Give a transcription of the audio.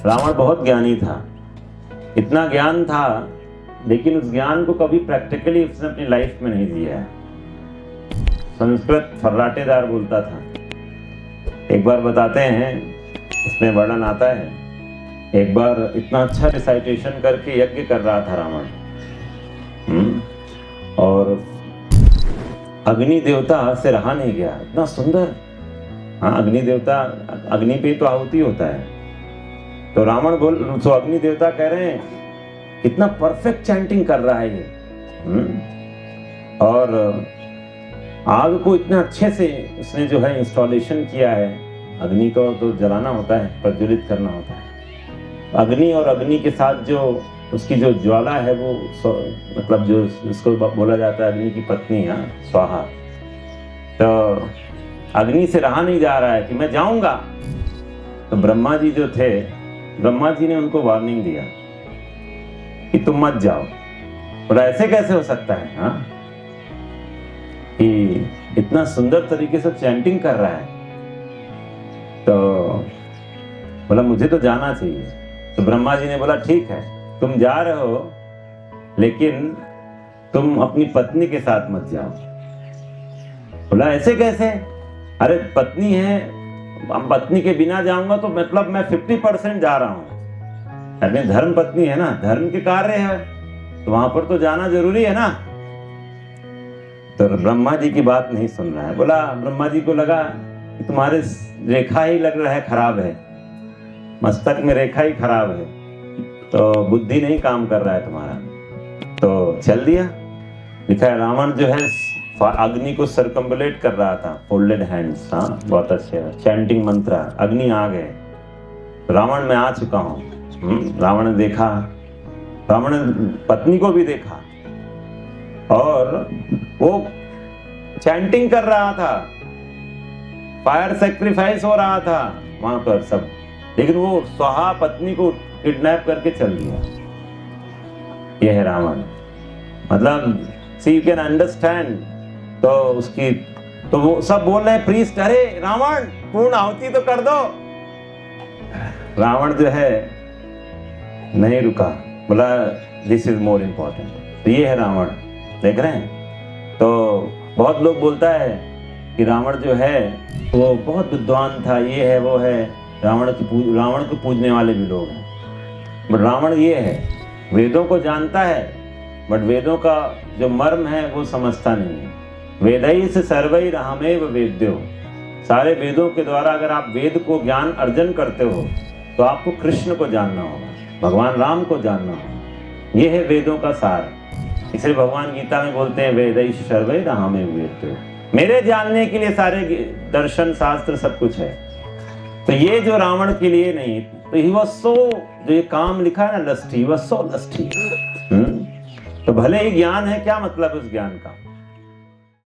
रावण बहुत ज्ञानी था, इतना ज्ञान था, लेकिन उस ज्ञान को कभी प्रैक्टिकली उसने अपनी लाइफ में नहीं जिया है। संस्कृत फर्राटेदार बोलता था। एक बार बताते हैं, इसमें वर्णन आता है, एक बार इतना अच्छा रिसाइटेशन करके यज्ञ कर रहा था रावण, और अग्नि देवता से रहा नहीं गया, इतना सुंदर। हाँ, अग्नि देवता, अग्नि पे तो आहुति होता है, तो रावण तो अग्नि देवता कह रहे हैं कितना परफेक्ट चैंटिंग कर रहा है ये, और आग को इतना अच्छे से उसने जो है इंस्टॉलेशन किया है। अग्नि को तो जलाना होता है, प्रज्वलित करना होता है। अग्नि और अग्नि के साथ जो उसकी जो ज्वाला है वो मतलब जो इसको बोला जाता है अग्नि की पत्नी, स्वाहा। तो अग्नि से रहा नहीं जा रहा है कि मैं जाऊंगा। तो ब्रह्मा जी जो थे, ब्रह्मा जी ने उनको वार्निंग दिया कि तुम मत जाओ। और ऐसे कैसे हो सकता है हाँ, कि इतना सुंदर तरीके से चैंटिंग कर रहा है। तो बोला मुझे तो जाना चाहिए। तो ब्रह्मा जी ने बोला ठीक है, तुम जा रहे हो, लेकिन तुम अपनी पत्नी के साथ मत जाओ। बोला ऐसे कैसे? अरे पत्नी है, पत्नी के बिना जाऊंगा तो मतलब मैं 50% जा रहा हूं। अरे धर्म पत्नी है ना, धर्म के कार्य है, तो वहां पर तो जाना जरूरी है ना। तो ब्रह्मा जी की बात नहीं सुन रहा है। बोला, ब्रह्मा जी को लगा कि तुम्हारे रेखा ही लग रहा है खराब है, मस्तक में रेखा ही खराब है, तो बुद्धि नहीं काम कर रहा है तुम्हारा। तो चल दिया। लिखा है रावण जो है अग्नि को सर्कम्बुलेट कर रहा था, फोल्डेड हैंड्स। हाँ, बहुत अच्छे चैंटिंग मंत्र, अग्नि आ गए, रावण मैं आ चुका हूँ। रावण ने देखा, रावण ने पत्नी को भी देखा, और वो चैंटिंग कर रहा था, फायर सेक्रीफाइस हो रहा था वहां पर सब, लेकिन वो स्वाहा पत्नी को किडनैप करके चल दिया। यह है रावण। मतलब सी यू कैन अंडरस्टैंड। तो उसकी तो वो सब बोल रहे हैं प्रीस्ट, अरे रावण पूर्ण आहुति तो कर दो। रावण जो है नहीं रुका, बोला दिस इज मोर इम्पोर्टेंट। तो ये है रावण, देख रहे हैं। तो बहुत लोग बोलता है कि रावण जो है वो बहुत विद्वान था, ये है वो है, रावण को पूजने वाले भी लोग हैं। बट रावण ये है, वेदों को जानता है, बट वेदों का जो मर्म है वो समझता नहीं है। वेदै से सर्वैरहमेव वेद्यो, सारे वेदों के द्वारा अगर आप वेद को ज्ञान अर्जन करते हो तो आपको कृष्ण को जानना होगा, भगवान राम को जानना होगा। ये है वेदों का सार। इसलिए भगवान गीता में बोलते हैं वेदै सर्वैरहमेव वेद्यो, मेरे जानने के लिए सारे दर्शन शास्त्र सब कुछ है। तो ये जो रावण के लिए नहीं, तो ही वाज सो, जो ये काम लिखा है ना lusty, he was so lusty. तो भले ही ज्ञान है, क्या मतलब उस ज्ञान का?